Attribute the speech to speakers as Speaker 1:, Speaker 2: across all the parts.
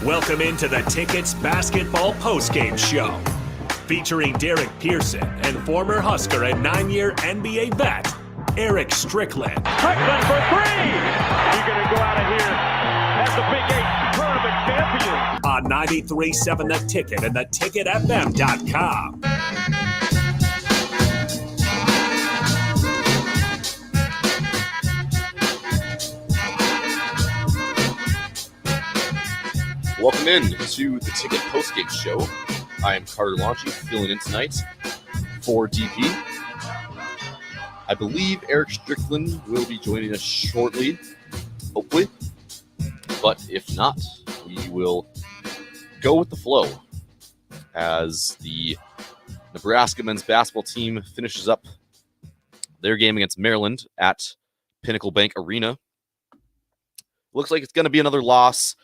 Speaker 1: Welcome into the Tickets Basketball Postgame Show, featuring Derek Pearson and former Husker and 9-year NBA vet, Eric Strickland.
Speaker 2: Strickland for three! You're going to go out of here as the Big 8 tournament champion.
Speaker 1: On 93.7 The Ticket and theticketfm.com.
Speaker 3: Welcome in to the Ticket Postgame Show. I am Carter Launchy, filling in tonight for DP. I believe Eric Strickland will be joining us shortly, hopefully. But if not, we will go with the flow as the Nebraska men's basketball team finishes up their game against Maryland at Pinnacle Bank Arena. Looks like it's going to be another loss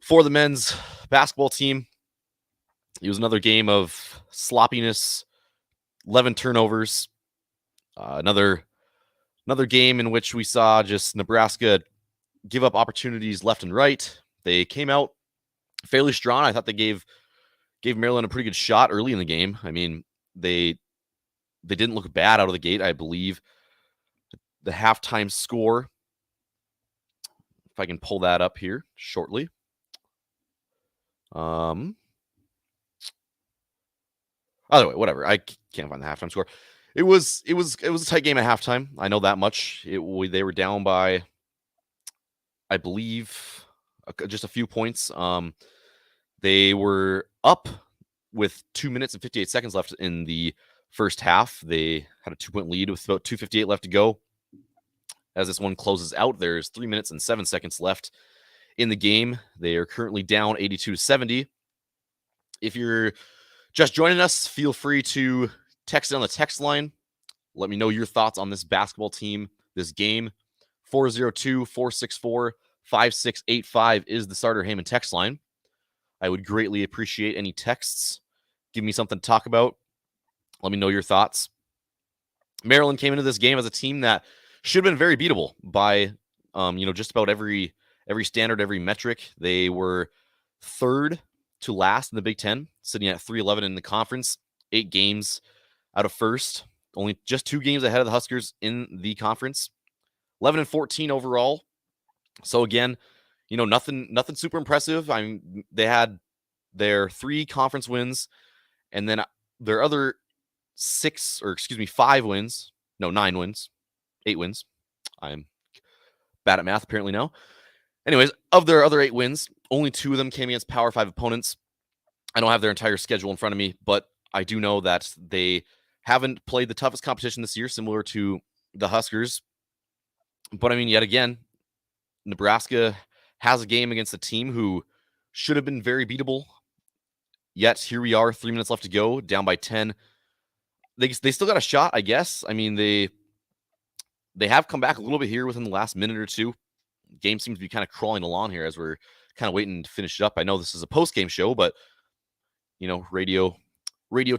Speaker 3: for the men's basketball team. It was another game of sloppiness, 11 turnovers. Another game in which we saw just Nebraska give up opportunities left and right. They came out fairly strong. I thought they gave Maryland a pretty good shot early in the game. I mean, they didn't look bad out of the gate. I believe the halftime score, if I can pull that up here shortly. Either way, whatever. I can't find the halftime score. It was a tight game at halftime. I know that much. They were down by, I believe, just a few points. They were up with 2 minutes and 58 seconds left in the first half. They had a 2-point lead with about 2:58 left to go. As this one closes out, there's 3 minutes and 7 seconds left in the game. They are currently down 82-70. If you're just joining us, feel free to text it on the text line. Let me know your thoughts on this basketball team, this game. 402-464-5685 is the Starter Heyman text line. I would greatly appreciate any texts. Give me something to talk about. Let me know your thoughts. Maryland came into this game as a team that should have been very beatable by just about every standard, every metric. They were third to last in the Big Ten, sitting at 3-11 in the conference, 8 games out of first, only just 2 games ahead of the Huskers in the conference, 11-14 overall. So again, nothing super impressive. I mean, they had their 3 conference wins, and then their other 5 wins. No, 9 wins, 8 wins. I'm bad at math apparently now. Anyways, of their other 8 wins, only 2 of them came against Power 5 opponents. I don't have their entire schedule in front of me, but I do know that they haven't played the toughest competition this year, similar to the Huskers. But I mean, yet again, Nebraska has a game against a team who should have been very beatable. Yet here we are, 3 minutes left to go, down by 10. They still got a shot, I guess. I mean, they have come back a little bit here within the last minute or two. Game seems to be kind of crawling along here as we're kind of waiting to finish it up. I know this is a post-game show, but radio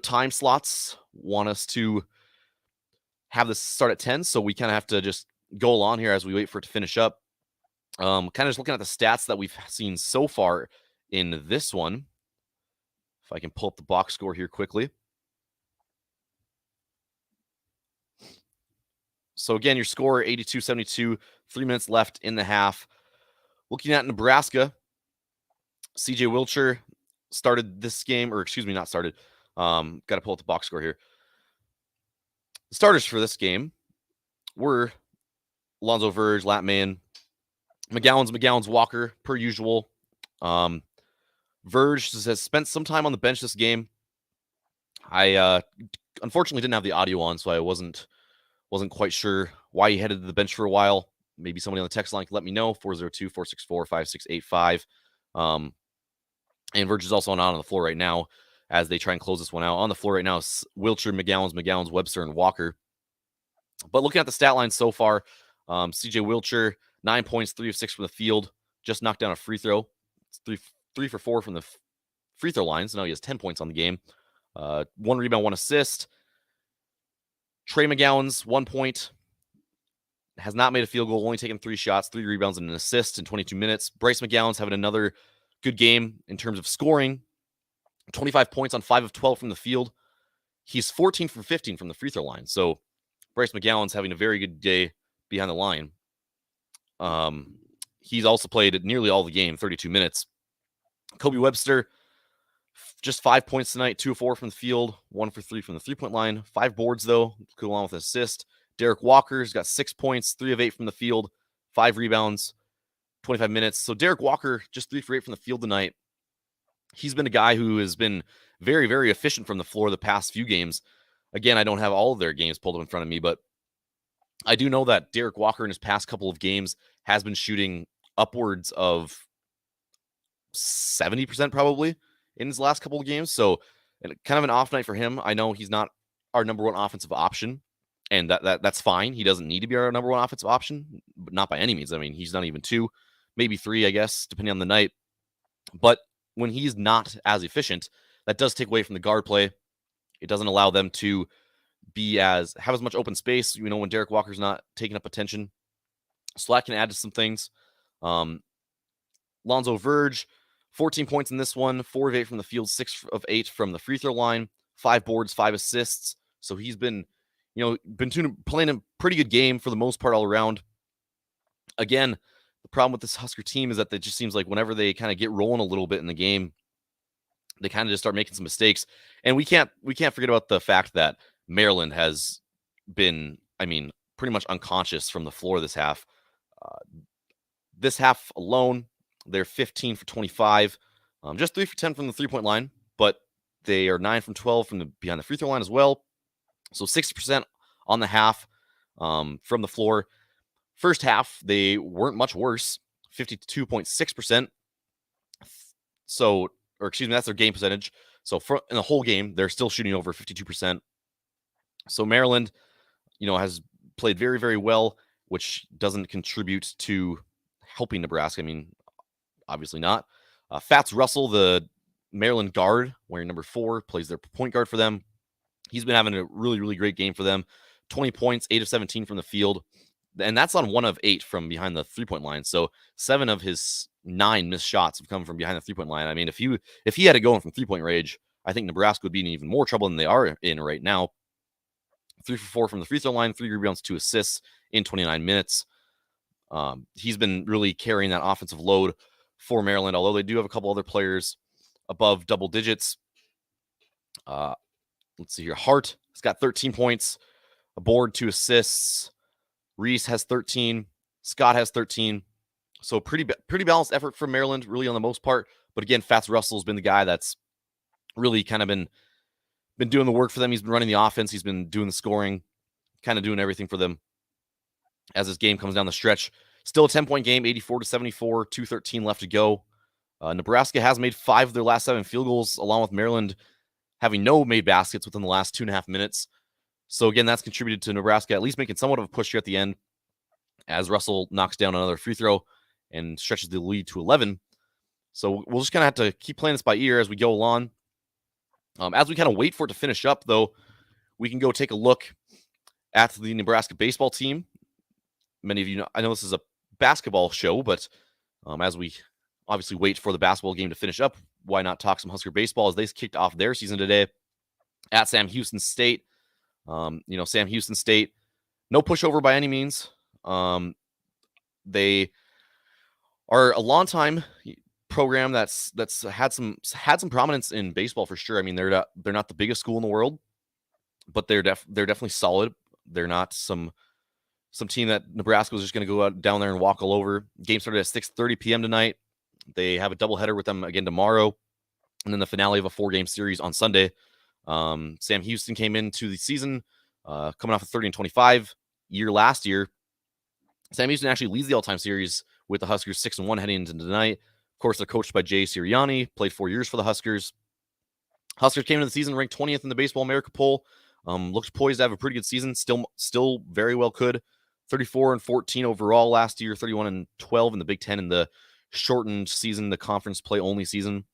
Speaker 3: time slots want us to have this start at 10, so we kind of have to just go along here as we wait for it to finish up. Kind of just looking at the stats that we've seen so far in this one. If I can pull up the box score here quickly. So again, your score 82-72, 3 minutes left in the half. Looking at Nebraska, CJ Wilcher started this game, got to pull up the box score here. The starters for this game were Alonzo Verge, Latman, McGowan's Walker, per usual. Verge has spent some time on the bench this game. I unfortunately didn't have the audio on, so I wasn't quite sure why he headed to the bench for a while. Maybe somebody on the text line can let me know, 402-464-5685. And Verge is also not on the floor right now as they try and close this one out. On the floor right now is Wilcher, McGowan's, Webster, and Walker. But looking at the stat line so far, CJ Wilcher, 9 points, 3 of 6 from the field, just knocked down a free throw. It's 3 for 4 from the free throw line, so now he has 10 points on the game. 1 rebound, 1 assist. Trey McGowan's 1 point, has not made a field goal, only taken 3 shots, 3 rebounds, and an assist in 22 minutes. Bryce McGowan's having another good game in terms of scoring. 25 points on 5 of 12 from the field. He's 14 for 15 from the free throw line. So Bryce McGowan's having a very good day behind the line. He's also played nearly all the game, 32 minutes. Kobe Webster, just 5 points tonight, 2 of 4 from the field, 1 for 3 from the three-point line. 5 boards, though, cool along with an assist. Derek Walker's got 6 points, 3 of 8 from the field, 5 rebounds, 25 minutes. So Derek Walker, just 3 for 8 from the field tonight. He's been a guy who has been very, very efficient from the floor the past few games. Again, I don't have all of their games pulled up in front of me, but I do know that Derek Walker in his past couple of games has been shooting upwards of 70% probably in his last couple of games. So kind of an off night for him. I know he's not our number one offensive option, and that's fine. He doesn't need to be our number one offensive option, but not by any means. I mean, he's not even 2, maybe 3, I guess, depending on the night. But when he's not as efficient, that does take away from the guard play. It doesn't allow them to have as much open space, when Derek Walker's not taking up attention. So that can add to some things. Lonzo Verge, 14 points in this one, 4 of 8 from the field, 6 of 8 from the free throw line, 5 boards, 5 assists. So he's been playing a pretty good game for the most part all around. Again, the problem with this Husker team is that it just seems like whenever they kind of get rolling a little bit in the game, they kind of just start making some mistakes. And we can't forget about the fact that Maryland has been, pretty much unconscious from the floor this half. This half alone, they're 15 for 25, just 3 for 10 from the three-point line, but they are 9 from 12 from behind the free throw line as well. So 60% on the half from the floor. First half, they weren't much worse, 52.6%. That's their game percentage. So in the whole game, they're still shooting over 52%. So Maryland, has played very, very well, which doesn't contribute to helping Nebraska. Obviously not. Fats Russell, the Maryland guard, wearing number 4, plays their point guard for them. He's been having a really, really great game for them. 20 points, 8 of 17 from the field. And that's on 1 of 8 from behind the three-point line. So 7 of his 9 missed shots have come from behind the three-point line. If he had to go in from three-point range, I think Nebraska would be in even more trouble than they are in right now. 3 for 4 from the free throw line, 3 rebounds, 2 assists in 29 minutes. He's been really carrying that offensive load for Maryland, although they do have a couple other players above double digits. Let's see here. Hart has got 13 points, a board, 2 assists. Reese has 13. Scott has 13. So pretty balanced effort from Maryland, really on the most part. But again, Fats Russell's been the guy that's really kind of been doing the work for them. He's been running the offense. He's been doing the scoring, kind of doing everything for them as this game comes down the stretch. Still a 10-point game, 84-74, 2:13 left to go. Nebraska has made 5 of their last 7 field goals, along with Maryland having no made baskets within the last 2.5 minutes. So again, that's contributed to Nebraska at least making somewhat of a push here at the end as Russell knocks down another free throw and stretches the lead to 11. So we'll just kind of have to keep playing this by ear as we go along. As we kind of wait for it to finish up, though, we can go take a look at the Nebraska baseball team. Many of you know, I know this is a basketball show, but as we obviously wait for the basketball game to finish up, why not talk some Husker baseball as they kicked off their season today at Sam Houston State. Sam Houston State, no pushover by any means. They are a long time program that's had some prominence in baseball for sure. They're not the biggest school in the world, but they're definitely solid. They're not some team that Nebraska was just going to go out down there and walk all over. Game started at 6:30 p.m. tonight. They have a doubleheader with them again tomorrow, and then the finale of a 4-game series on Sunday. Sam Houston came into the season coming off a 30-25 year last year. Sam Houston actually leads the all-time series with the Huskers 6-1 heading into tonight. Of course, they're coached by Jay Sirianni, played 4 years for the Huskers. Huskers came into the season ranked 20th in the Baseball America poll. Looks poised to have a pretty good season. Still very well could. 34-14 overall last year, 31-12 in the Big Ten in the shortened season, the conference play only season.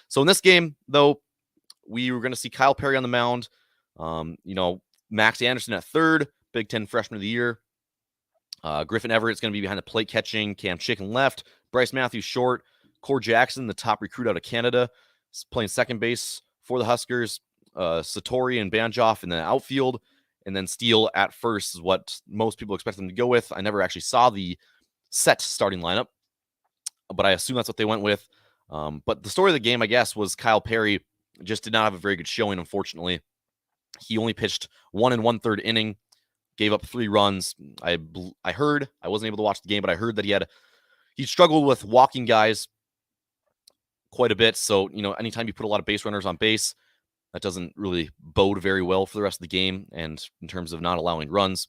Speaker 3: So in this game, though, we were going to see Kyle Perry on the mound. Max Anderson at third, Big Ten Freshman of the Year. Griffin Everett's going to be behind the plate catching. Cam Chicken left. Bryce Matthews short. Core Jackson, the top recruit out of Canada, is playing second base for the Huskers. Satori and Banjoff in the outfield, and then Steele at first is what most people expect them to go with. I never actually saw the set starting lineup, but I assume that's what they went with. But the story of the game, I guess, was Kyle Perry just did not have a very good showing, unfortunately. He only pitched 1 1/3 inning, gave up 3 runs. I heard, I wasn't able to watch the game, but I heard that he struggled with walking guys quite a bit. So, anytime you put a lot of base runners on base, that doesn't really bode very well for the rest of the game and in terms of not allowing runs.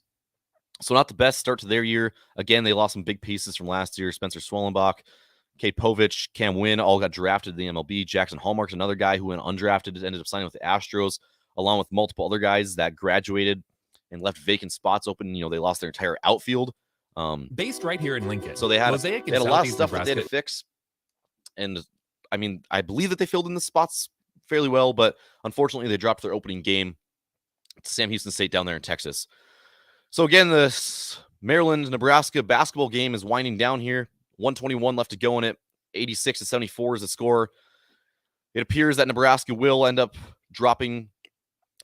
Speaker 3: So not the best start to their year. Again, they lost some big pieces from last year. Spencer Swellenbach, Kate Povich, Cam Wynn all got drafted to the MLB. Jackson Hallmark's another guy who went undrafted, ended up signing with the Astros, along with multiple other guys that graduated and left vacant spots open. They lost their entire outfield.
Speaker 4: Based right here in Lincoln.
Speaker 3: So they had a lot of stuff that they had to
Speaker 4: Nebraska.
Speaker 3: fix. And, I believe that they filled in the spots fairly well, but unfortunately they dropped their opening game to Sam Houston State down there in Texas. So again, this Maryland-Nebraska basketball game is winding down here. 121 left to go in it. 86-74 is the score. It appears that Nebraska will end up dropping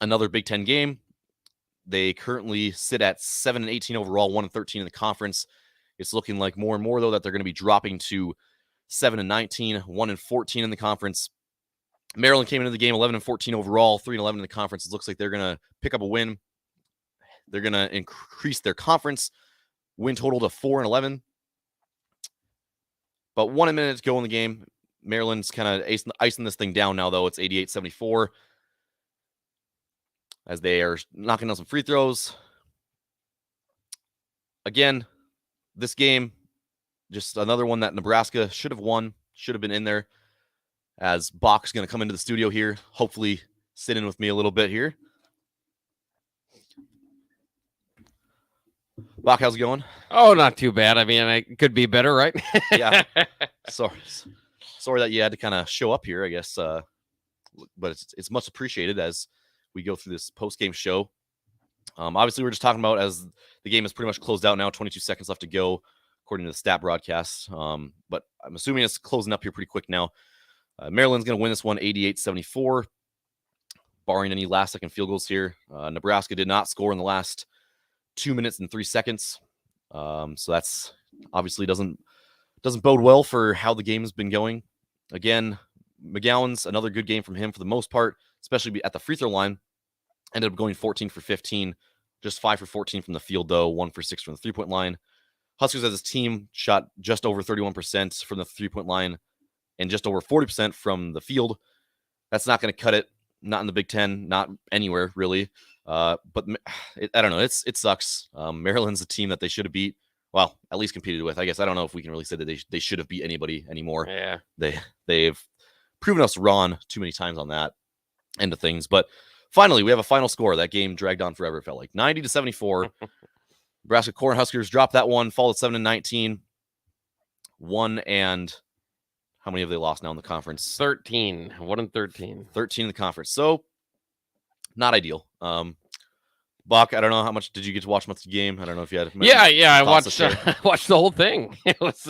Speaker 3: another Big Ten game. They currently sit at 7-18 overall, 1-13 in the conference. It's looking like more and more, though, that they're going to be dropping to 7-19, 1-14 in the conference. Maryland came into the game 11-14 overall, 3-11 in the conference. It looks like they're going to pick up a win. They're going to increase their conference win total to 4-11. But 1 minute to go in the game. Maryland's kind of icing this thing down now, though. It's 88-74 as they are knocking down some free throws. Again, this game, just another one that Nebraska should have won, should have been in there. As Bach's going to come into the studio here, hopefully sit in with me a little bit here. Bach, how's it going?
Speaker 5: Oh, not too bad. It could be better, right?
Speaker 3: Yeah. Sorry that you had to kind of show up here, I guess. But it's much appreciated as we go through this post-game show. Obviously, we're just talking about as the game is pretty much closed out now, 22 seconds left to go, according to the stat broadcast. But I'm assuming it's closing up here pretty quick now. Maryland's going to win this one 88-74, barring any last-second field goals here. Nebraska did not score in the last 2 minutes and 3 seconds. So that's obviously doesn't bode well for how the game has been going. Again, McGowan's another good game from him for the most part, especially at the free throw line. Ended up going 14 for 15, just 5 for 14 from the field, though, 1 for 6 from the three-point line. Huskers as a team shot just over 31% from the three-point line and just over 40% from the field. That's not going to cut it, not in the Big Ten, not anywhere, really. But I don't know. It sucks. Maryland's a team that they should have beat. Well, at least competed with. I guess I don't know if we can really say that they should have beat anybody anymore.
Speaker 5: Yeah.
Speaker 3: They've proven us wrong too many times on that end of things. But finally, we have a final score. That game dragged on forever, it felt like. 90-74. Nebraska Cornhuskers dropped that one, followed 7-19. How many have they lost now in the conference?
Speaker 5: 13. 1-13.
Speaker 3: 13 in the conference. So, not ideal. Bach, I don't know how much did you get to watch much of the game? I don't know if you had.
Speaker 5: Yeah. I watched the whole thing. It was.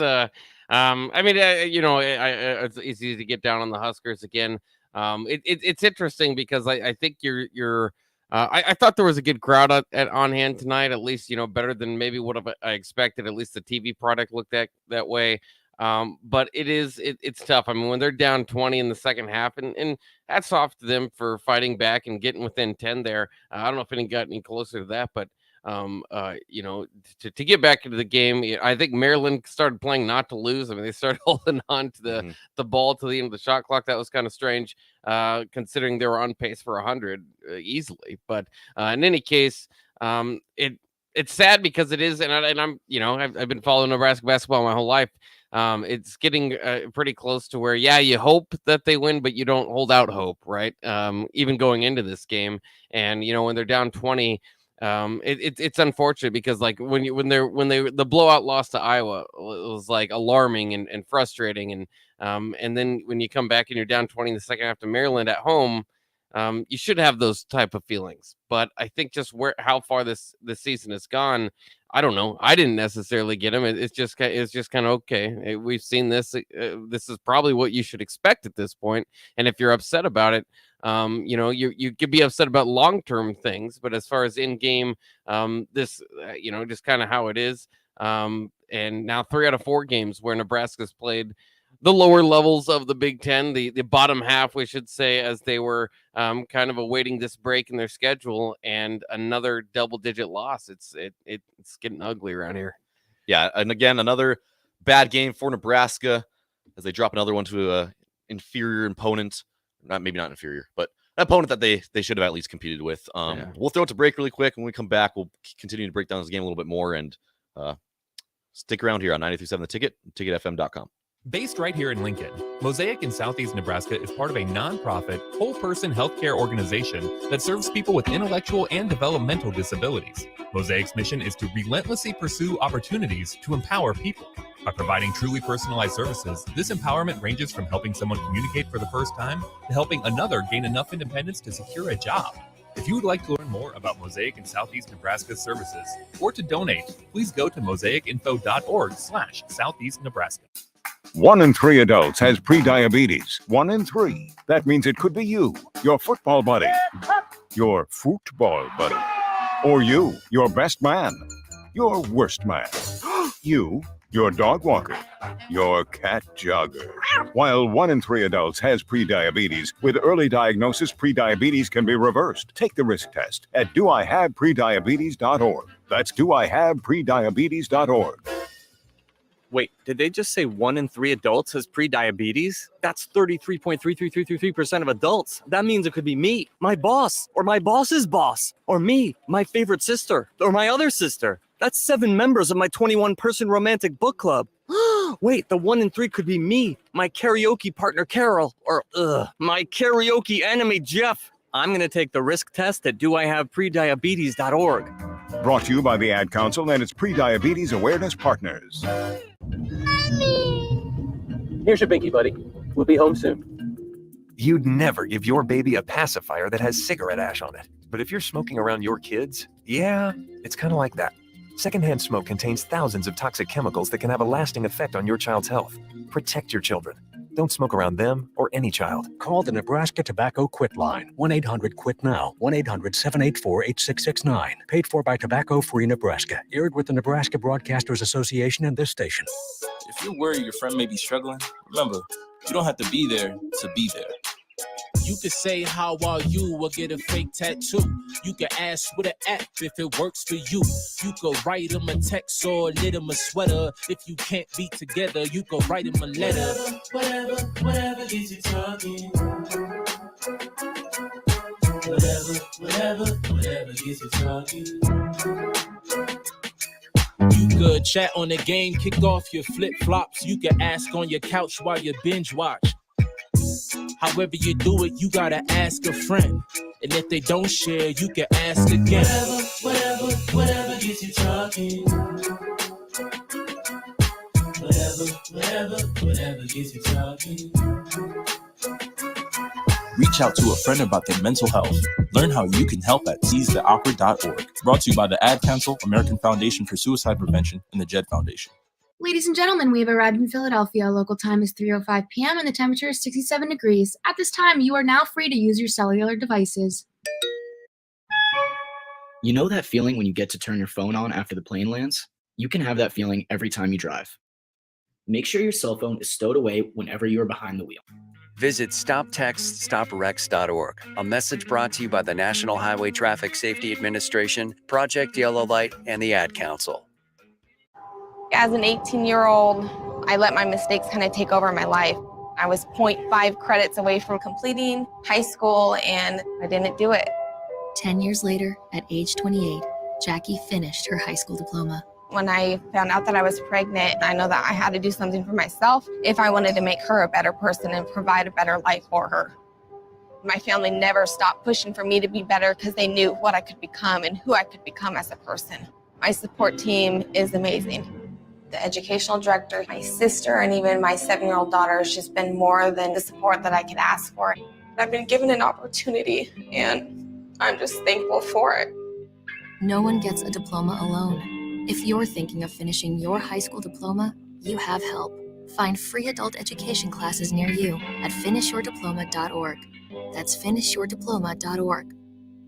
Speaker 5: It's easy to get down on the Huskers again. It's interesting because I think you're. I thought there was a good crowd on hand tonight. At least better than maybe what I expected. At least the TV product looked that way. But it's tough. When they're down 20 in the second half, and hats off to them for fighting back and getting within 10 there. I don't know if any got any closer to that, but to get back into the game, I think Maryland started playing not to lose. They started holding on to the ball to the end of the shot clock. That was kind of strange, considering they were on pace for 100 easily. But in any case, it's sad because it is, and I'm I've been following Nebraska basketball my whole life. It's getting pretty close to where, you hope that they win, but you don't hold out hope, right? Even going into this game, and when they're down 20, it's unfortunate because when the blowout loss to Iowa, it was alarming and frustrating, and then when you come back and you're down 20 in the second half to Maryland at home, you should have those type of feelings. But I think just how far this season has gone, I don't know. I didn't necessarily get him. It's just kind of okay. We've seen this. This is probably what you should expect at this point. And if you're upset about it, you could be upset about long-term things. But as far as in-game, just kind of how it is. And now 3 out of 4 games where Nebraska's played the lower levels of the Big Ten, the bottom half, we should say, as they were kind of awaiting this break in their schedule, and another double-digit loss. It's getting ugly around here.
Speaker 3: Yeah, and again, another bad game for Nebraska as they drop another one to a inferior opponent. Maybe not inferior, but an opponent that they should have at least competed with. We'll throw it to break really quick. When we come back, we'll continue to break down this game a little bit more, and stick around here on 93.7 The Ticket, ticketfm.com.
Speaker 4: Based right here in Lincoln, Mosaic in Southeast Nebraska is part of a nonprofit, whole-person healthcare organization that serves people with intellectual and developmental disabilities. Mosaic's mission is to relentlessly pursue opportunities to empower people. By providing truly personalized services, this empowerment ranges from helping someone communicate for the first time to helping another gain enough independence to secure a job. If you would like to learn more about Mosaic in Southeast Nebraska's services or to donate, please go to mosaicinfo.org/Southeast Nebraska.
Speaker 6: 1 in 3 adults has prediabetes. 1 in 3. That means it could be you, your football buddy, your football buddy, or you, your best man, your worst man, you, your dog walker, your cat jogger. While 1 in 3 adults has prediabetes, with early diagnosis, prediabetes can be reversed. Take the risk test at doihaveprediabetes.org. That's doihaveprediabetes.org.
Speaker 7: Wait, did they just say 1 in 3 adults has prediabetes? That's 33.33333% of adults. That means it could be me, my boss, or my boss's boss, or me, my favorite sister, or my other sister. That's 7 members of my 21-person romantic book club. Wait, the 1 in 3 could be me, my karaoke partner Carol, or my karaoke enemy Jeff. I'm going to take the risk test at doihaveprediabetes.org.
Speaker 6: Brought to you by the Ad Council and its Prediabetes Awareness Partners.
Speaker 8: Here's your binky, buddy. We'll be home soon.
Speaker 9: You'd never give your baby a pacifier that has cigarette ash on it. But if you're smoking around your kids, yeah, it's kind of like that. Secondhand smoke contains thousands of toxic chemicals that can have a lasting effect on your child's health. Protect your children. Don't smoke around them or any child.
Speaker 10: Call the Nebraska Tobacco Quit line, 1-800-QUIT-NOW, 1-800-784-8669. Paid for by Tobacco Free Nebraska. Aired with the Nebraska Broadcasters Association and this station.
Speaker 11: If you're worried your friend may be struggling, remember, you don't have to be there to be there.
Speaker 12: You can say, how are you, or get a fake tattoo. You can ask with an app if it works for you. You could write them a text or knit them a sweater. If you can't be together, you could write them a letter.
Speaker 13: Whatever gets you talking. Whatever gets you talking.
Speaker 12: You could chat on the game, kick off your flip-flops. You can ask on your couch while you binge watch. However you do it, you gotta ask a friend. And if they don't share, you can ask again.
Speaker 13: Whatever gets you talking. Whatever gets you talking.
Speaker 11: Reach out to a friend about their mental health. Learn how you can help at seizetheawkward.org. Brought to you by the Ad Council, American Foundation for Suicide Prevention, and the JED Foundation.
Speaker 14: Ladies and gentlemen, we have arrived in Philadelphia. Local time is 3:05 p.m. and the temperature is 67 degrees. At this time, you are now free to use your cellular devices.
Speaker 15: You know that feeling when you get to turn your phone on after the plane lands? You can have that feeling every time you drive. Make sure your cell phone is stowed away whenever you are behind the wheel.
Speaker 16: Visit StopTextStopWrecks.org. A message brought to you by the National Highway Traffic Safety Administration, Project Yellow Light, and the Ad Council.
Speaker 17: As an 18-year-old, I let my mistakes kind of take over my life. I was 0.5 credits away from completing high school, and I didn't do it.
Speaker 18: 10 years later, at age 28, Jackie finished her high school diploma.
Speaker 17: When I found out that I was pregnant, I know that I had to do something for myself if I wanted to make her a better person and provide a better life for her. My family never stopped pushing for me to be better because they knew what I could become and who I could become as a person. My support team is amazing. The educational director, my sister, and even my 7-year-old daughter has just been more than the support that I could ask for. I've been given an opportunity, and I'm just thankful for it.
Speaker 18: No one gets a diploma alone. If you're thinking of finishing your high school diploma, you have help. Find free adult education classes near you at finishyourdiploma.org. That's finishyourdiploma.org.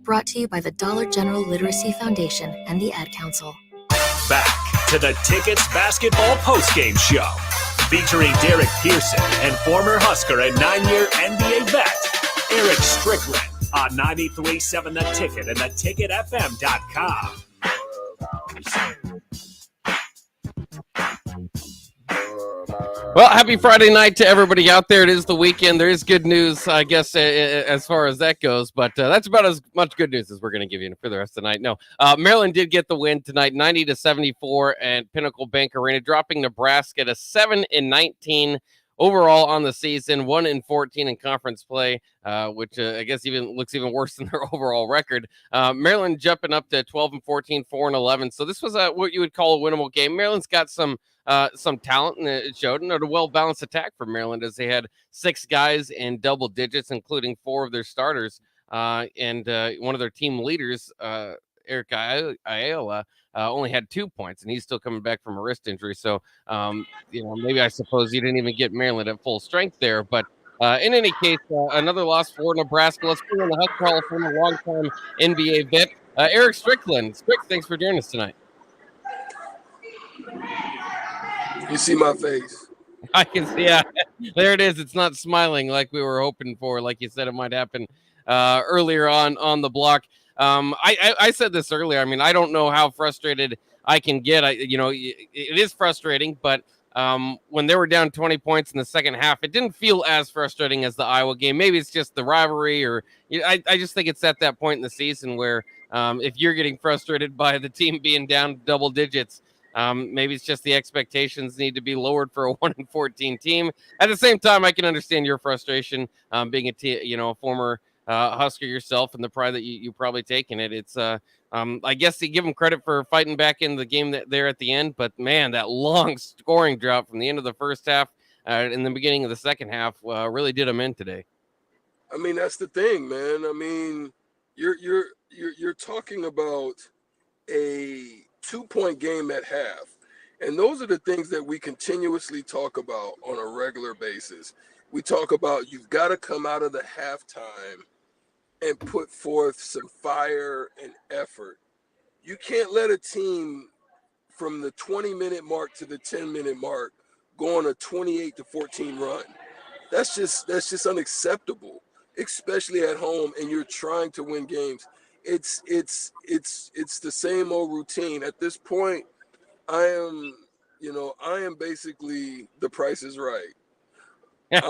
Speaker 18: Brought to you by the Dollar General Literacy Foundation and the Ad Council.
Speaker 1: Back to the Tickets Basketball Postgame Show, featuring Derek Pearson and former Husker and 9-year NBA vet, Eric Strickland, on 93.7 The Ticket and theticketfm.com.
Speaker 5: Well, happy Friday night to everybody out there. It is the weekend. There is good news, I guess, as far as that goes, but that's about as much good news as we're going to give you for the rest of the night. No, Maryland did get the win tonight, 90-74 at Pinnacle Bank Arena, dropping Nebraska to 7-19 overall on the season, 1-14 in conference play, which I guess even looks even worse than their overall record. Maryland jumping up to 12-14, 4-11. So this was what you would call a winnable game. Maryland's got some talent, and it showed, and a well-balanced attack for Maryland as they had 6 guys in double digits, including 4 of their starters, and one of their team leaders, Eric Ayala, only had 2 points, and he's still coming back from a wrist injury. So, maybe I suppose you didn't even get Maryland at full strength there. But in any case, another loss for Nebraska. Let's bring in the Husker Hall of Famer, longtime NBA vet, Eric Strickland. Strick, thanks for joining us tonight.
Speaker 19: You see my face?
Speaker 5: I can see. Yeah, there it is. It's not smiling like we were hoping for. Like you said, it might happen earlier on the block. I said this earlier. I mean, I don't know how frustrated I can get. It is frustrating, but when they were down 20 points in the second half, it didn't feel as frustrating as the Iowa game. Maybe it's just the rivalry, or I just think it's at that point in the season where if you're getting frustrated by the team being down double digits, maybe it's just the expectations need to be lowered for a 1-14 team. At the same time, I can understand your frustration being a former Husker yourself, and the pride that you probably take in it. It's I guess you give them credit for fighting back in the game there at the end, but man, that long scoring drought from the end of the first half in the beginning of the second half really did them in today.
Speaker 19: I mean, that's the thing, man. I mean, you're talking about a 2-point game at half, and those are the things that we continuously talk about on a regular basis. We talk about you've got to come out of the halftime and put forth some fire and effort. You can't let a team from the 20-minute mark to the 10-minute mark go on a 28-14 run. That's just unacceptable, especially at home, and you're trying to win games. It's the same old routine. At this point, I am basically The Price is Right. I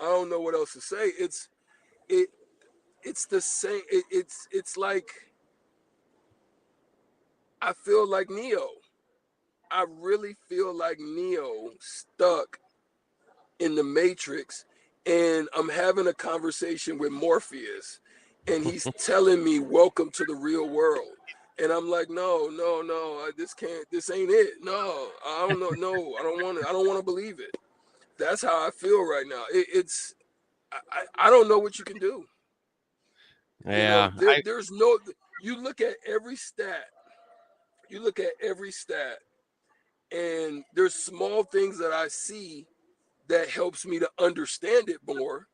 Speaker 19: don't know what else to say. It's the same. It's like I feel like Neo. I really feel like Neo stuck in the Matrix, and I'm having a conversation with Morpheus, and he's telling me, "Welcome to the real world." And I'm like, no, this ain't it. No, I don't know. No, I don't want to believe it. That's how I feel right now. I don't know what you can do.
Speaker 5: Yeah.
Speaker 19: There's no, you look at every stat, and there's small things that I see that helps me to understand it more,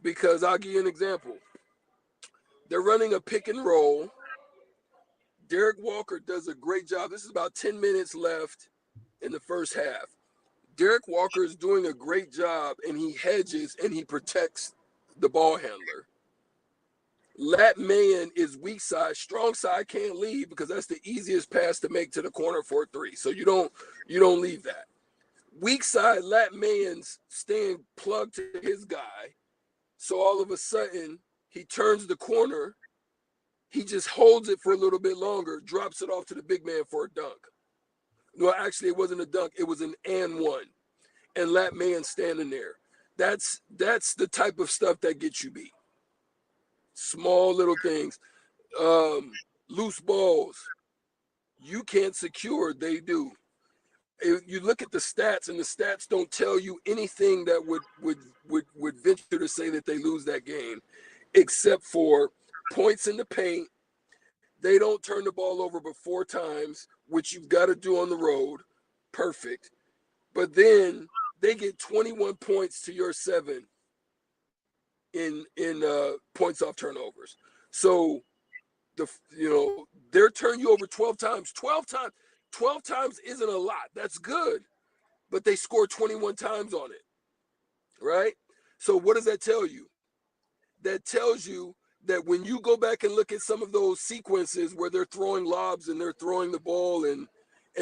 Speaker 19: because I'll give you an example. They're running a pick and roll. Derek Walker does a great job. This is about 10 minutes left in the first half. Derek Walker is doing a great job, and he hedges and he protects the ball handler. Lat Mayen is weak side. Strong side can't leave because that's the easiest pass to make to the corner for a 3. So you don't leave that. Weak side, Lat Mayen's staying plugged to his guy. So all of a sudden, he turns the corner. He just holds it for a little bit longer, drops it off to the big man for a dunk. No, actually, it wasn't a dunk. It was an and one. And Lat Mayen standing there. That's the type of stuff that gets you beat. Small little things. Loose balls. You can't secure, they do. If you look at the stats, and the stats don't tell you anything that would venture to say that they lose that game, except for points in the paint They don't turn the ball over but 4 times, which you've got to do on the road. Perfect. But then they get 21 points to your 7 in points off turnovers. So they're turning you over 12 times. 12 times isn't a lot. That's good. But they score 21 times on it. Right? So what does that tell you? That tells you that when you go back and look at some of those sequences where they're throwing lobs and they're throwing the ball and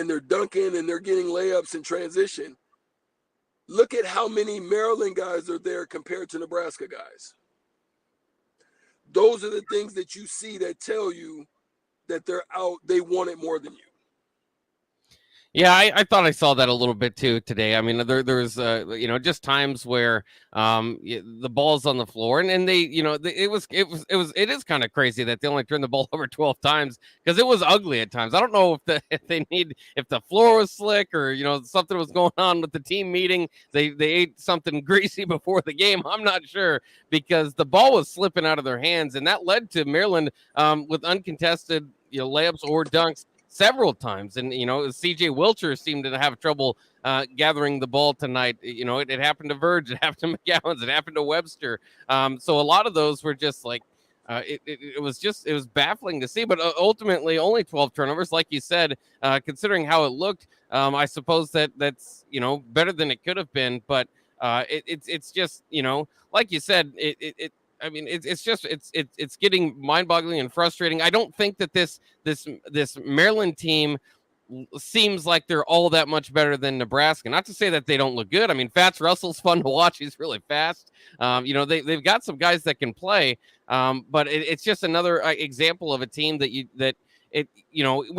Speaker 19: they're dunking and they're getting layups in transition, look at how many Maryland guys are there compared to Nebraska guys. Those are the things that you see that tell you that they're out, they want it more than you.
Speaker 5: Yeah, I thought I saw that a little bit too today. I mean, there's just times where the ball's on the floor and they, it is kind of crazy that they only turned the ball over 12 times because it was ugly at times. I don't know if the floor was slick or something was going on with the team meeting. They ate something greasy before the game. I'm not sure because the ball was slipping out of their hands and that led to Maryland with uncontested layups or dunks several times. And, CJ Wilcher seemed to have trouble gathering the ball tonight. It happened to Verge, it happened to McGowan's, it happened to Webster. So a lot of those were just like, it was baffling to see, but ultimately only 12 turnovers, like you said, considering how it looked. I suppose that's, better than it could have been, but it's just, like you said, it's getting mind-boggling and frustrating. I don't think that this Maryland team seems like they're all that much better than Nebraska. Not to say that they don't look good. I mean, Fats Russell's fun to watch. He's really fast. They've got some guys that can play, but it's just another example of a team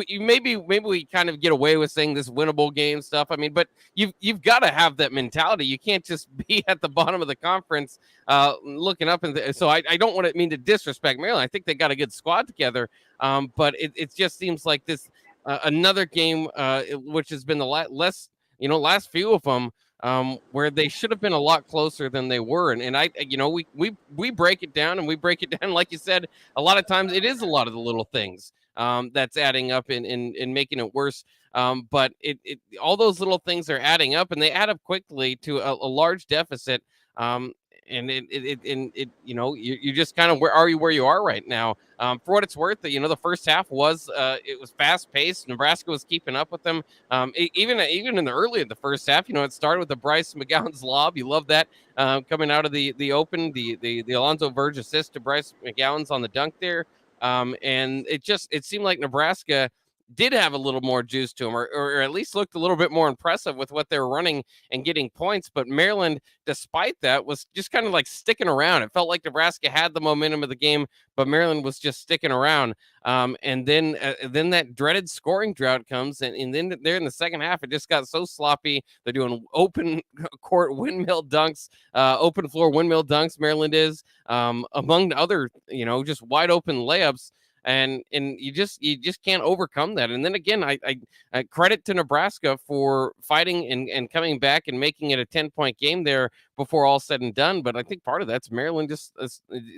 Speaker 5: maybe we kind of get away with saying this winnable game stuff. I mean, but you've got to have that mentality. You can't just be at the bottom of the conference looking up. And so I don't want to mean to disrespect Maryland. I think they got a good squad together. But it just seems like this another game, which has been the last few of them, where they should have been a lot closer than they were. And we break it down and we break it down. Like you said, a lot of times it is a lot of the little things that's adding up and making it worse. But all those little things are adding up and they add up quickly to a large deficit. And you just kind of where you are right now. For what it's worth, the first half was fast paced. Nebraska was keeping up with them. Even in the first half, it started with the Bryce McGowan's lob. You love that coming out of the open, the Alonzo Verge assist to Bryce McGowan's on the dunk there. And it seemed like Nebraska did have a little more juice to them, or at least looked a little bit more impressive with what they were running and getting points. But Maryland, despite that, was just kind of like sticking around. It felt like Nebraska had the momentum of the game, but Maryland was just sticking around. And then that dreaded scoring drought comes, and then there in the second half, it just got so sloppy. They're doing open court windmill dunks, open floor windmill dunks. Maryland is among other, just wide open layups. And you just can't overcome that. And then again, I credit to Nebraska for fighting and coming back and making it a 10-point game there before all said and done. But I think part of that's Maryland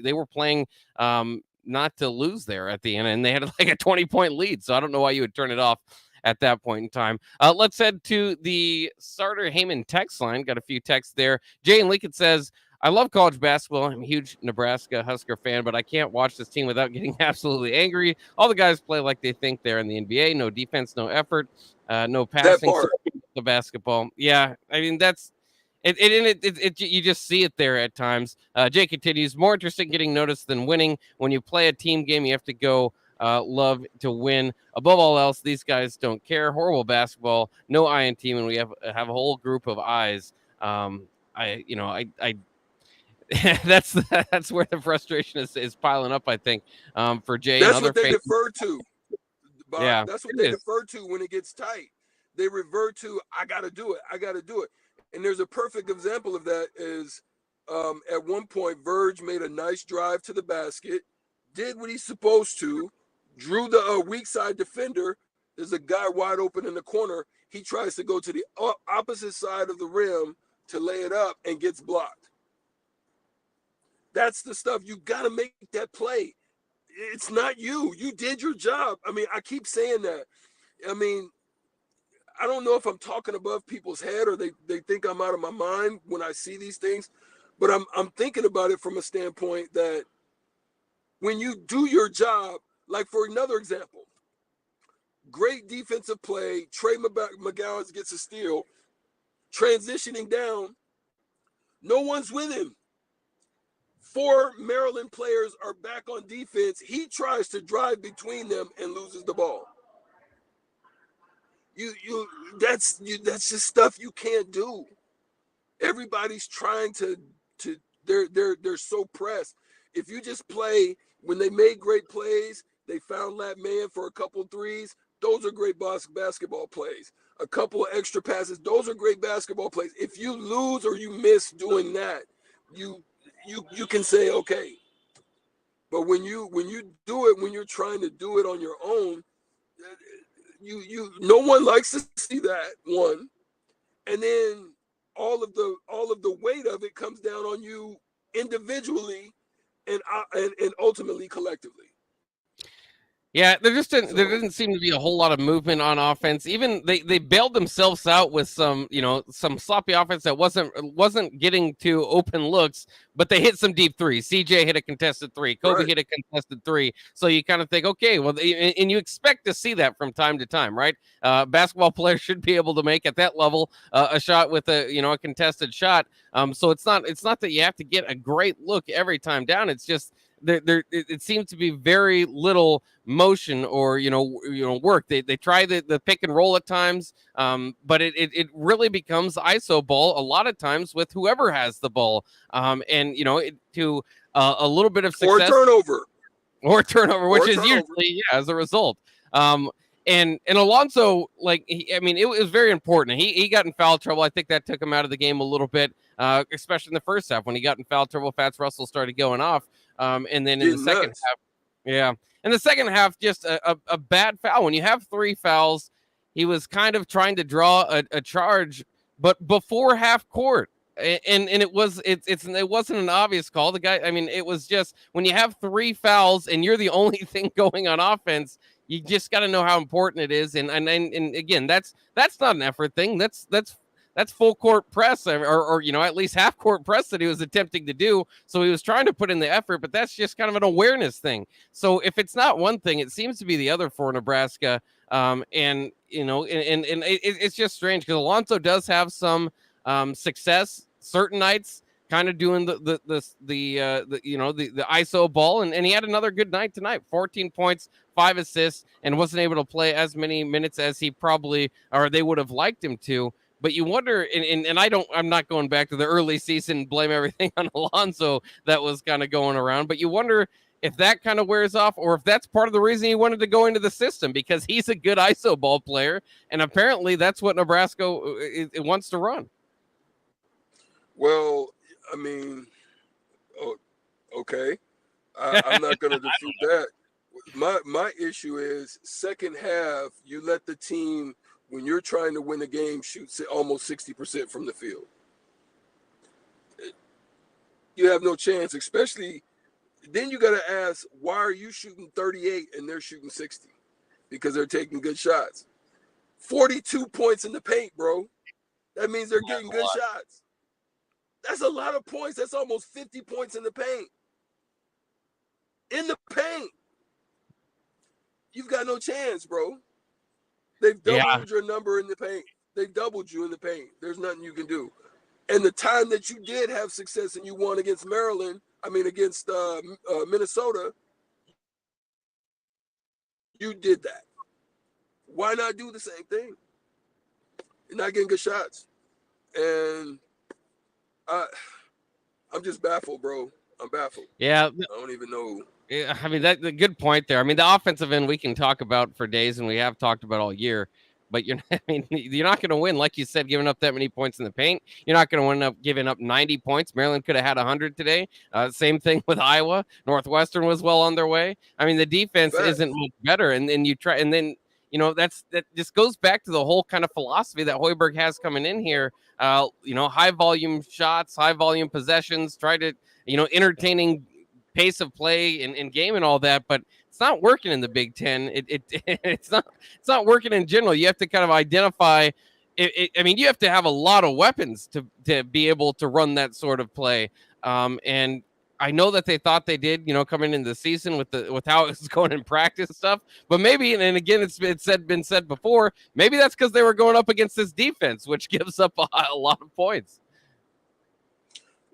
Speaker 5: they were playing not to lose there at the end, and they had like a 20-point lead. So I don't know why you would turn it off at that point in time. Let's head to the Starter Heyman text line. Got a few texts there. Jay in Lincoln says, I love college basketball. I'm a huge Nebraska Husker fan, but I can't watch this team without getting absolutely angry. All the guys play like they think they're in the NBA. No defense, no effort, no passing. The basketball. Yeah, I mean, that's it. You just see it there at times. Jay continues, more interesting getting noticed than winning. When you play a team game, you have to go love to win. Above all else, these guys don't care. Horrible basketball. No I in team, and we have a whole group of eyes. That's where the frustration is piling up, I think, for Jay.
Speaker 19: That's
Speaker 5: and other
Speaker 19: what they
Speaker 5: fans.
Speaker 19: defer to. Bob.
Speaker 5: Yeah,
Speaker 19: that's what they defer to when it gets tight. They revert to, I got to do it. And there's a perfect example of that is at one point, Verge made a nice drive to the basket, did what he's supposed to, drew the weak side defender. There's a guy wide open in the corner. He tries to go to the opposite side of the rim to lay it up and gets blocked. That's the stuff. You got to make that play. it's not you. You did your job. I mean, I keep saying that. I mean, I don't know if I'm talking above people's head or they think I'm out of my mind when I see these things, but I'm thinking about it from a standpoint that when you do your job, like for another example, great defensive play, Trey McGowan gets a steal, transitioning down, no one's with him. 4 Maryland players are back on defense. He tries to drive between them and loses the ball. That's just stuff you can't do. Everybody's trying to they're so pressed. If you just play when they made great plays, they found that man for a couple threes. Those are great basketball plays. A couple of extra passes. Those are great basketball plays. If you lose or you miss doing that, you can say okay. But when you do it, when you're trying to do it on your own, no one likes to see that one, and then all of the weight of it comes down on you individually and ultimately collectively.
Speaker 5: Yeah, there doesn't seem to be a whole lot of movement on offense. Even they bailed themselves out with some sloppy offense that wasn't getting to open looks, but they hit some deep threes. CJ hit a contested three. Kobe hit a contested three. So you kind of think, okay, well, and you expect to see that from time to time, right? Basketball players should be able to make at that level a shot with a contested shot. So it's not that you have to get a great look every time down. It's just it seems to be very little motion or work. They try the pick and roll at times, but it really becomes ISO ball a lot of times with whoever has the ball, and to a little bit of success or turnover, which is usually as a result. And Alonso, it was very important. He got in foul trouble. I think that took him out of the game a little bit, especially in the first half when he got in foul trouble. Fats Russell started going off, and then in the second half, in the second half, just a bad foul. When you have 3 fouls, he was kind of trying to draw a charge, but before half court. And it wasn't an obvious call. The guy, it was just when you have 3 fouls and you're the only thing going on offense, you just got to know how important it is. And again, that's not an effort thing. That's full court press or at least half court press that he was attempting to do. So he was trying to put in the effort, but that's just kind of an awareness thing. So if it's not one thing, it seems to be the other for Nebraska. And it's just strange because Alonso does have some success certain nights, kind of doing the ISO ball, and he had another good night tonight. 14 points, 5 assists, and wasn't able to play as many minutes as he probably or they would have liked him to. But you wonder, and I'm not going back to the early season, blame everything on Alonso that was kind of going around. But you wonder if that kind of wears off, or if that's part of the reason he wanted to go into the system, because he's a good ISO ball player, and apparently that's what Nebraska it wants to run.
Speaker 19: Well, okay. I'm not going to dispute that. My issue is second half, you let the team, when you're trying to win a game, shoot almost 60% from the field. You have no chance, especially then you got to ask, why are you shooting 38 and they're shooting 60? Because they're taking good shots. 42 points in the paint, bro. That means they're getting good shots. That's a lot of points. That's almost 50 points in the paint. In the paint. You've got no chance, bro. They've doubled your number in the paint. They've doubled you in the paint. There's nothing you can do. And the time that you did have success and you won against against Minnesota, you did that. Why not do the same thing? You're not getting good shots. And I'm just baffled, bro. I'm baffled.
Speaker 5: Yeah.
Speaker 19: I don't even know.
Speaker 5: Yeah, that's a good point there. The offensive end we can talk about for days, and we have talked about all year. But you're not going to win, like you said, giving up that many points in the paint. You're not going to end up giving up 90 points. Maryland could have had 100 today. Same thing with Iowa. Northwestern was well on their way. The defense isn't much better, and then you try, and then that just goes back to the whole kind of philosophy that Hoiberg has coming in here. High volume shots, high volume possessions. Try to entertaining pace of play in game and all that, but it's not working in the Big Ten. It's not working in general. You have to kind of identify. I mean, you have to have a lot of weapons to be able to run that sort of play. And I know that they thought they did, coming into the season with how it was going in practice and stuff. But maybe, and again, it's been said before, maybe that's because they were going up against this defense, which gives up a lot of points.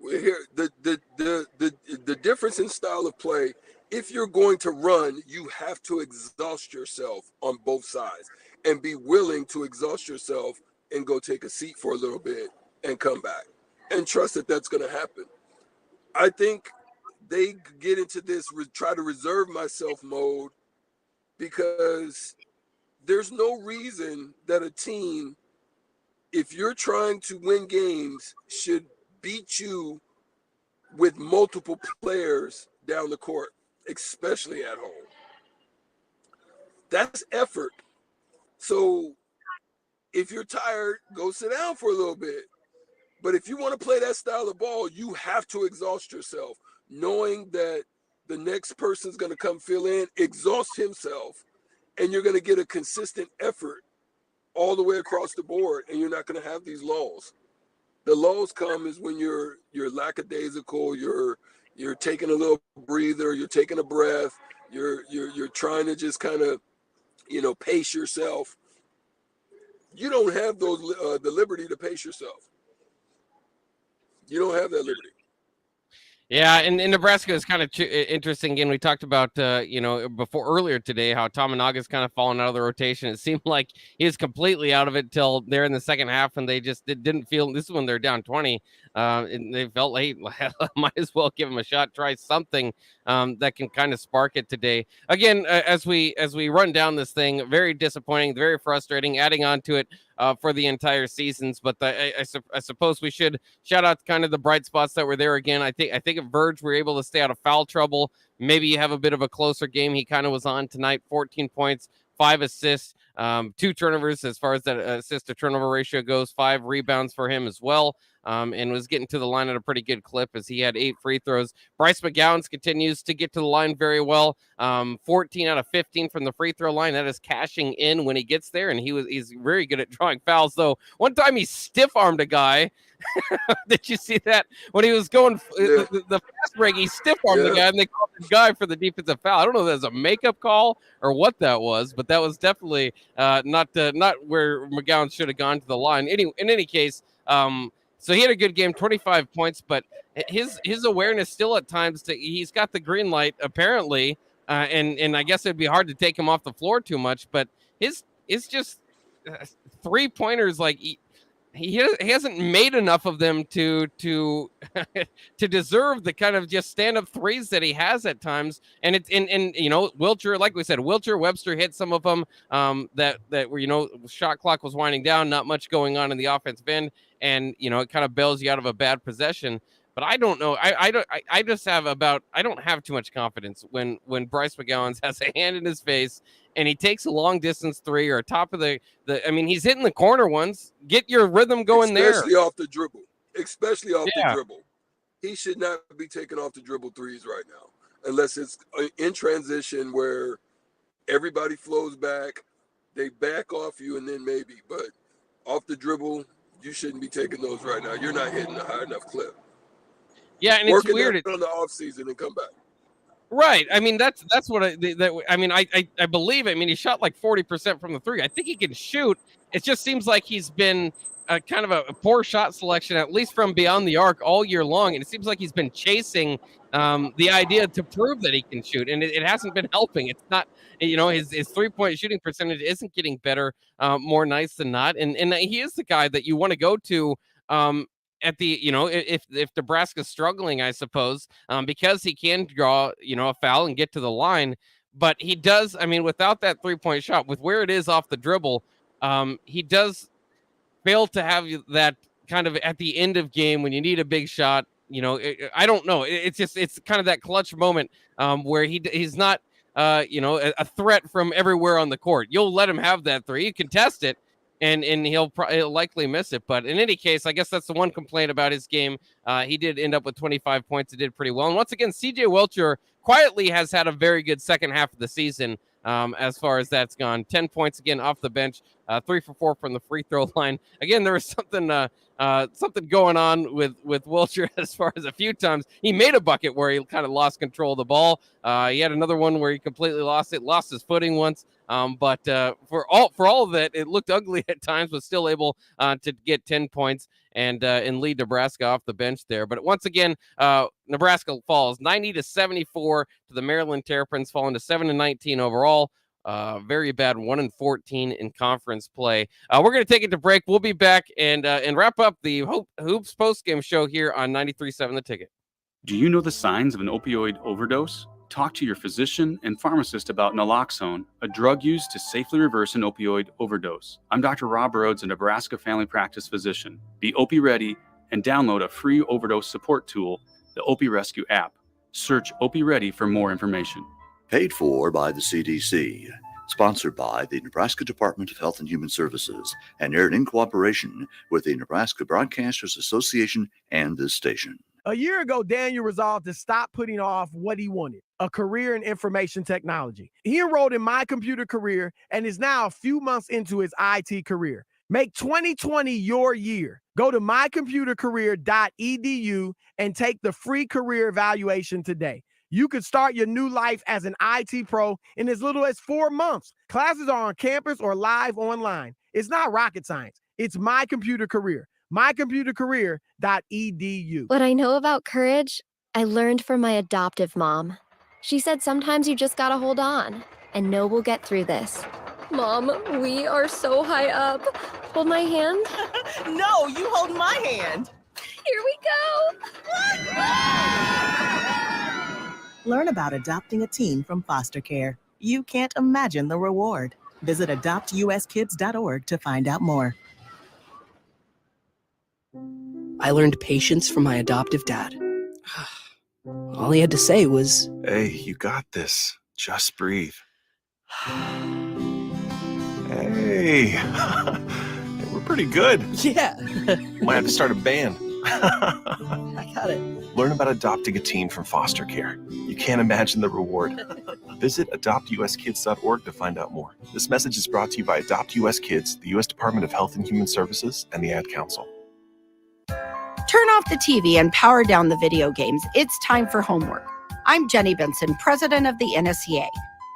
Speaker 19: Well, here, the difference in style of play. If you're going to run, you have to exhaust yourself on both sides and be willing to exhaust yourself and go take a seat for a little bit and come back and trust that that's going to happen. I think they get into this try to reserve myself mode because there's no reason that a team, if you're trying to win games, should beat you with multiple players down the court, especially at home. That's effort. So if you're tired, go sit down for a little bit. But if you want to play that style of ball, you have to exhaust yourself, knowing that the next person's going to come fill in, exhaust himself, and you're going to get a consistent effort all the way across the board, and you're not going to have these lulls. The lulls come is when you're lackadaisical, you're taking a little breather, you're taking a breath, you're trying to just kind of, pace yourself. You don't have the liberty to pace yourself. You don't have that liberty.
Speaker 5: Yeah, and Nebraska is kind of interesting. Again, we talked about, before earlier today, how Tominaga's kind of fallen out of the rotation. It seemed like he was completely out of it till there in the second half, and they just didn't feel. This is when they're down 20, and they felt like, might as well give him a shot, try something that can kind of spark it today. Again, as we run down this thing, very disappointing, very frustrating. Adding on to it. For the entire seasons, but I suppose we should shout out kind of the bright spots that were there again. I think if Verge were able to stay out of foul trouble, maybe you have a bit of a closer game. He kind of was on tonight, 14 points, 5 assists, 2 turnovers as far as that assist to turnover ratio goes, 5 rebounds for him as well. And was getting to the line at a pretty good clip as he had 8 free throws. Bryce McGowan continues to get to the line very well. 14 out of 15 from the free throw line. That is cashing in when he gets there, and he's very good at drawing fouls. Though one time he stiff-armed a guy. Did you see that? When he was going the fast break, he stiff-armed the guy, and they called the guy for the defensive foul. I don't know if that was a makeup call or what that was, but that was definitely not where McGowan should have gone to the line. In any case, so he had a good game, 25 points, but his awareness still at times, he's got the green light apparently, and I guess it'd be hard to take him off the floor too much, but his just 3-pointers, like he hasn't made enough of them to to deserve the kind of just stand-up threes that he has at times. And it's and Wilcher, like we said, Webster hit some of them that were, shot clock was winding down, not much going on in the offensive end, and it kind of bails you out of a bad possession. But I don't know. I don't have too much confidence when Bryce McGowan has a hand in his face and he takes a long distance 3 or top of the. I mean, he's hitting the corner ones. Get your rhythm going there.
Speaker 19: Especially off the dribble. The dribble. He should not be taking off the dribble threes right now, unless it's in transition where everybody flows back, they back off you, and then maybe. But off the dribble, you shouldn't be taking those right now. You're not hitting a high enough clip.
Speaker 5: Yeah, and
Speaker 19: Working
Speaker 5: it's weird
Speaker 19: on the off season and come back.
Speaker 5: Right. I mean, that's what I believe. I mean, he shot like 40% from the 3. I think he can shoot. It just seems like he's been kind of a poor shot selection, at least from beyond the arc all year long. And it seems like he's been chasing the idea to prove that he can shoot, and it hasn't been helping. It's not, his 3-point shooting percentage isn't getting better more nights than not. And he is the guy that you want to go to at the, if Nebraska's struggling, I suppose, because he can draw, a foul and get to the line. But he does, I mean, without that 3-point shot, with where it is off the dribble, he does fail to have that kind of at the end of game when you need a big shot. I don't know. It's kind of that clutch moment where he's not, a threat from everywhere on the court. You'll let him have that 3. You contest it. and he'll likely miss it. But in any case, I guess that's the one complaint about his game. He did end up with 25 points. He did pretty well. And once again, CJ Welcher quietly has had a very good second half of the season as far as that's gone. 10 points again off the bench, 3 for 4 from the free throw line. Again, there was something going on with Welcher as far as a few times. He made a bucket where he kind of lost control of the ball. He had another one where he completely lost his footing once. But for all of it, it looked ugly at times, but still able to get 10 points and lead Nebraska off the bench there. But once again, Nebraska falls 90-74 to the Maryland Terrapins, falling to 7-19 overall. Very bad 1-14 in conference play. We're going to take it to break. We'll be back and wrap up the Hoops postgame show here on 93.7 The Ticket.
Speaker 20: Do you know the signs of an opioid overdose? Talk to your physician and pharmacist about naloxone, a drug used to safely reverse an opioid overdose. I'm Dr. Rob Rhodes, a Nebraska family practice physician. Be Opie Ready and download a free overdose support tool, the Opie Rescue app. Search Opie Ready for more information.
Speaker 21: Paid for by the CDC. Sponsored by the Nebraska Department of Health and Human Services and aired in cooperation with the Nebraska Broadcasters Association and this station.
Speaker 22: A year ago, Daniel resolved to stop putting off what he wanted, a career in information technology. He enrolled in My Computer Career and is now a few months into his IT career. Make 2020 your year. Go to mycomputercareer.edu and take the free career evaluation today. You could start your new life as an IT pro in as little as 4 months. Classes are on campus or live online. It's not rocket science. It's My Computer Career. mycomputercareer.edu.
Speaker 23: What I know about courage, I learned from my adoptive mom. She said sometimes you just gotta hold on and know we'll get through this. Mom, we are so high up. Hold my hand.
Speaker 24: No, you hold my hand.
Speaker 23: Here we go.
Speaker 24: Learn about adopting a teen from foster care. You can't imagine the reward. Visit adoptuskids.org to find out more.
Speaker 25: I learned patience from my adoptive dad. All he had to say was,
Speaker 9: "Hey, you got this. Just breathe." Hey, we're pretty good.
Speaker 25: Yeah.
Speaker 9: Might have to start a band.
Speaker 25: I got it.
Speaker 9: Learn about adopting a teen from foster care. You can't imagine the reward. Visit adoptuskids.org to find out more. This message is brought to you by Adopt US Kids, the U.S. Department of Health and Human Services, and the Ad Council.
Speaker 26: Turn off the TV and power down the video games. It's time for homework. I'm Jenny Benson, president of the NSCA.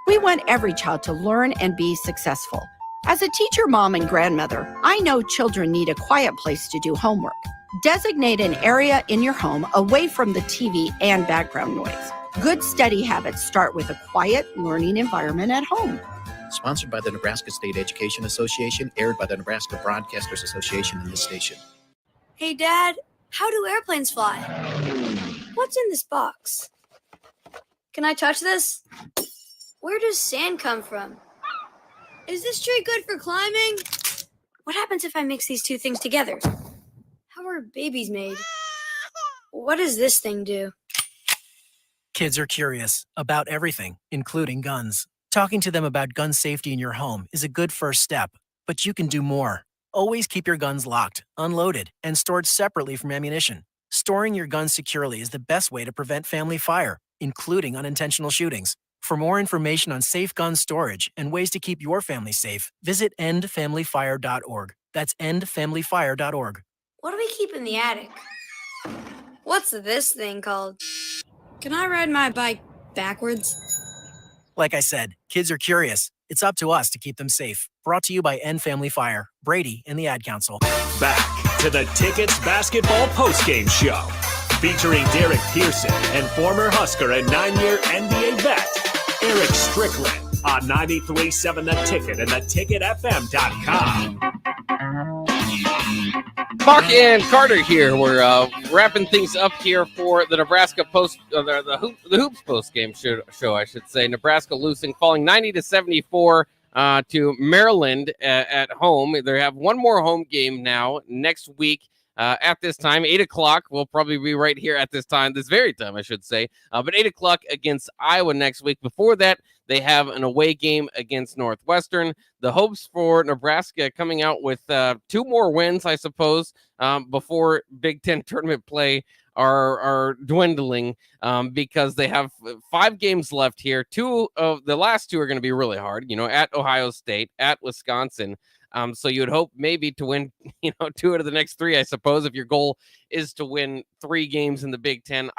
Speaker 26: We want every child to learn and be successful. As a teacher, mom, and grandmother, I know children need a quiet place to do homework. Designate an area in your home away from the TV and background noise. Good study habits start with a quiet learning environment at home.
Speaker 27: Sponsored by the Nebraska State Education Association, aired by the Nebraska Broadcasters Association and this station.
Speaker 28: Hey, Dad, how do airplanes fly? What's in this box? Can I touch this? Where does sand come from? Is this tree good for climbing? What happens if I mix these two things together? How are babies made? What does this thing do?
Speaker 29: Kids are curious about everything, including guns. Talking to them about gun safety in your home is a good first step, but you can do more. Always keep your guns locked, unloaded, and stored separately from ammunition. Storing your guns securely is the best way to prevent family fire, including unintentional shootings. For more information on safe gun storage and ways to keep your family safe, visit endfamilyfire.org. That's endfamilyfire.org.
Speaker 28: What do we keep in the attic? What's this thing called? Can I ride my bike backwards?
Speaker 29: Like I said, kids are curious. It's up to us to keep them safe. Brought to you by End Family Fire, Brady, and the Ad Council.
Speaker 1: Back to the Tickets Basketball Postgame Show, featuring Derek Pearson and former Husker and 9-year NBA vet, Eric Strickland, on 93.7 The Ticket and theticketfm.com.
Speaker 5: Mark and Carter here. We're wrapping things up here for the Nebraska the Hoops post game show, I should say. Nebraska losing, falling 90-74 to Maryland at home. They have one more home game now next week. At this time, 8 o'clock. We'll probably be right here at this very time, I should say. But 8 o'clock against Iowa next week. Before that, they have an away game against Northwestern. The hopes for Nebraska coming out with 2 more wins, I suppose, before Big Ten tournament play are dwindling because they have 5 games left here. 2 of the last 2 are going to be really hard, at Ohio State, at Wisconsin. So you would hope maybe to win, 2 out of the next 3, I suppose, if your goal is to win 3 games in the Big Ten.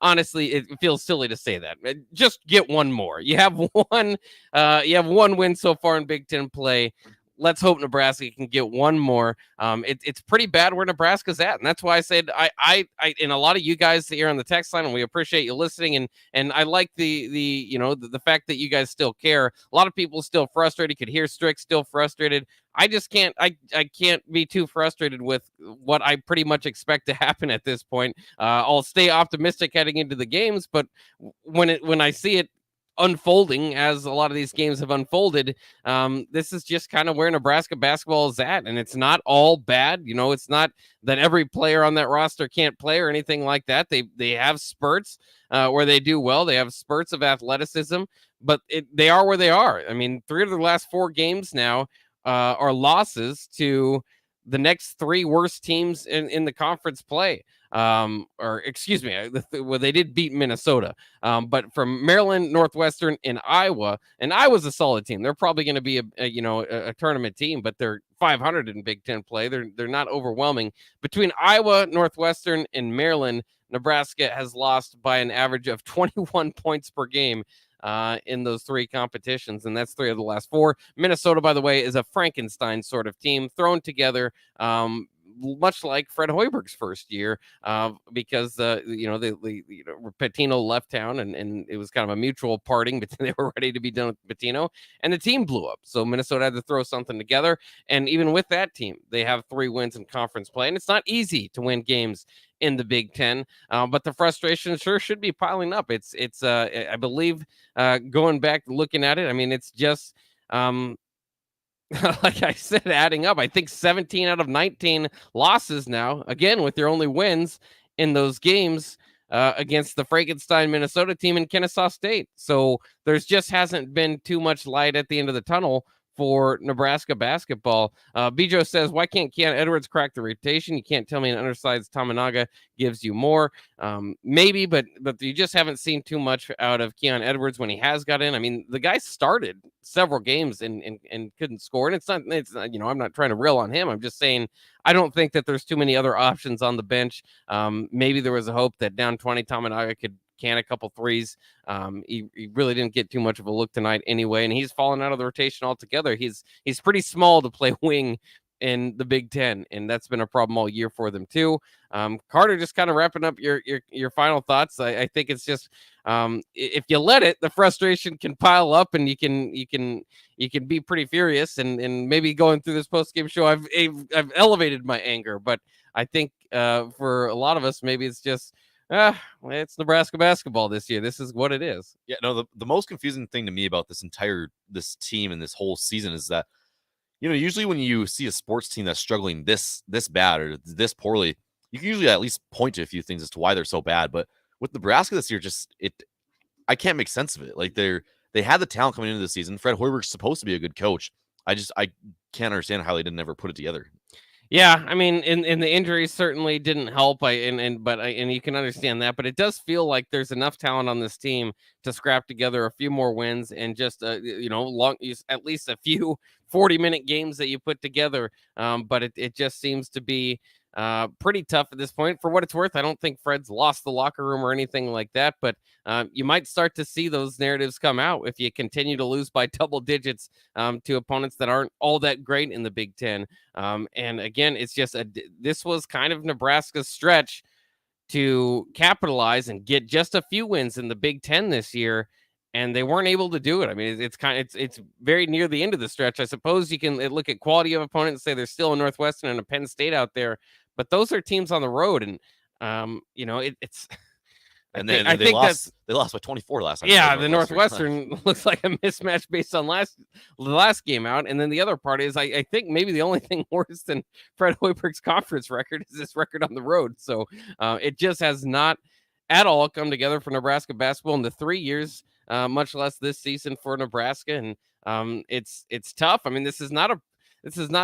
Speaker 5: Honestly, it feels silly to say that. Just get 1 more. You have one win so far in Big Ten play. Let's hope Nebraska can get 1 more. It's pretty bad where Nebraska's at, and that's why I said I and a lot of you guys here on the text line, and we appreciate you listening, and I like the fact that you guys still care. A lot of people still frustrated. Could hear Strick still frustrated. I just can't. I can't be too frustrated with what I pretty much expect to happen at this point. I'll stay optimistic heading into the games, but when I see it unfolding as a lot of these games have unfolded, this is just kind of where Nebraska basketball is at, and it's not all bad. It's not that every player on that roster can't play or anything like that. They have spurts where they do well. They have spurts of athleticism, but they are where they are. I mean, 3 of the last 4 games now are losses to the next 3 worst teams in the conference play. Or excuse me, well, they did beat Minnesota, but from Maryland, Northwestern, and Iowa, and Iowa's a solid team. They're probably going to be a tournament team, but they're 500 in Big Ten play. They're not overwhelming. Between Iowa, Northwestern, and Maryland, Nebraska has lost by an average of 21 points per game in those 3 competitions, and that's 3 of the last 4. Minnesota, by the way, is a Frankenstein sort of team thrown together, much like Fred Hoiberg's first year, because Pitino left town, and it was kind of a mutual parting, but they were ready to be done with Pitino, and the team blew up. So Minnesota had to throw something together, and even with that team, they have 3 wins in conference play, and it's not easy to win games in the Big Ten, but the frustration sure should be piling up. It's I believe, going back looking at it, I mean, it's just like I said, adding up, I think 17 out of 19 losses now, again, with their only wins in those games against the Frankenstein Minnesota team in Kennesaw State. So there's just hasn't been too much light at the end of the tunnel for Nebraska basketball. Bijo says, why can't Keon Edwards crack the rotation? You can't tell me an undersized Tamanaga gives you more. Maybe, but you just haven't seen too much out of Keon Edwards when he has got in. I mean, the guy started several games and couldn't score. And it's not, I'm not trying to rail on him. I'm just saying, I don't think that there's too many other options on the bench. Maybe there was a hope that down 20 Tamanaga could can a couple threes. He really didn't get too much of a look tonight anyway, and he's fallen out of the rotation altogether. He's pretty small to play wing in the Big Ten, and that's been a problem all year for them too. Carter, just kind of wrapping up your final thoughts. I think it's just if you let it, the frustration can pile up, and you can be pretty furious. And maybe going through this post-game show, I've elevated my anger, but I think for a lot of us, maybe it's just it's Nebraska basketball this year. This is what it is.
Speaker 2: Yeah, no, the most confusing thing to me about this team and this whole season is that, usually when you see a sports team that's struggling this bad or this poorly, you can usually at least point to a few things as to why they're so bad. But with Nebraska this year, I can't make sense of it. Like they had the talent coming into the season. Fred Hoiberg's supposed to be a good coach. I can't understand how they didn't ever put it together.
Speaker 5: Yeah, I mean, and the injuries certainly didn't help. But you can understand that. But it does feel like there's enough talent on this team to scrap together a few more wins and just at least a few 40-minute games that you put together. But it just seems to be pretty tough at this point. For what it's worth, I don't think Fred's lost the locker room or anything like that, but you might start to see those narratives come out if you continue to lose by double digits to opponents that aren't all that great in the Big Ten. And again, it's just this was kind of Nebraska's stretch to capitalize and get just a few wins in the Big Ten this year, and they weren't able to do it. I mean, it's very near the end of the stretch. I suppose you can look at quality of opponents and say there's still a Northwestern and a Penn State out there, but those are teams on the road, and it's.
Speaker 2: And then they lost by 24 last time.
Speaker 5: Yeah, the Northwestern looks like a mismatch based on the last game out. And then the other part is I think maybe the only thing worse than Fred Hoiberg's conference record is this record on the road. So it just has not at all come together for Nebraska basketball in the 3 years much less this season for Nebraska. And it's tough. I mean, this is not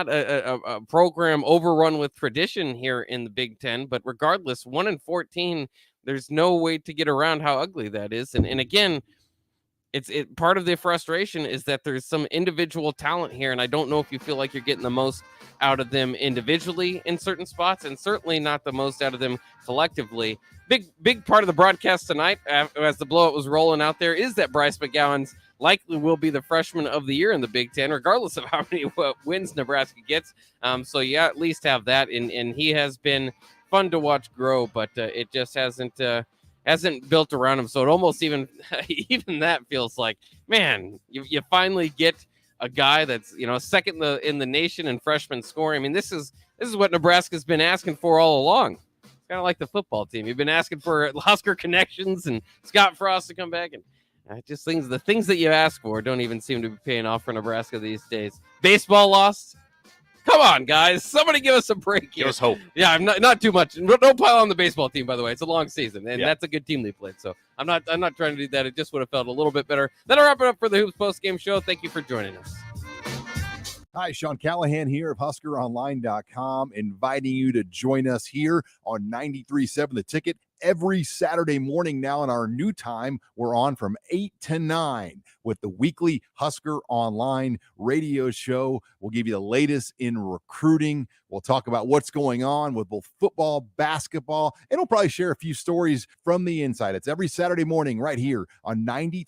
Speaker 5: a program overrun with tradition here in the Big Ten, but regardless, 1-14, there's no way to get around how ugly that is. And again, part of the frustration is that there's some individual talent here, and I don't know if you feel like you're getting the most out of them individually in certain spots, and certainly not the most out of them collectively. Big part of the broadcast tonight, as the blowout was rolling out there, is that Bryce McGowan's likely will be the freshman of the year in the Big Ten, regardless of how many wins Nebraska gets. So you at least have that, and he has been fun to watch grow, but it just hasn't built around him. So it almost even that feels like, man, you finally get a guy that's, second in the nation in freshman scoring. I mean, this is what Nebraska's been asking for all along. It's kind of like the football team. You've been asking for Husker connections and Scott Frost to come back, and the things that you ask for don't even seem to be paying off for Nebraska these days. Baseball lost. Come on, guys. Somebody give us a break here.
Speaker 2: Give us hope.
Speaker 5: Yeah, I'm not too much. No pile on the baseball team, by the way. It's a long season, and that's a good team they played. So I'm not trying to do that. It just would have felt a little bit better. That'll wrap it up for the Hoops Postgame Show. Thank you for joining us.
Speaker 3: Hi, Sean Callahan here of HuskerOnline.com, inviting you to join us here on 93.7 The Ticket every Saturday morning. Now in our new time, we're on from 8 to 9 with the weekly Husker Online radio show. We'll give you the latest in recruiting. We'll talk about what's going on with both football, basketball, and we'll probably share a few stories from the inside. It's every Saturday morning right here on 93.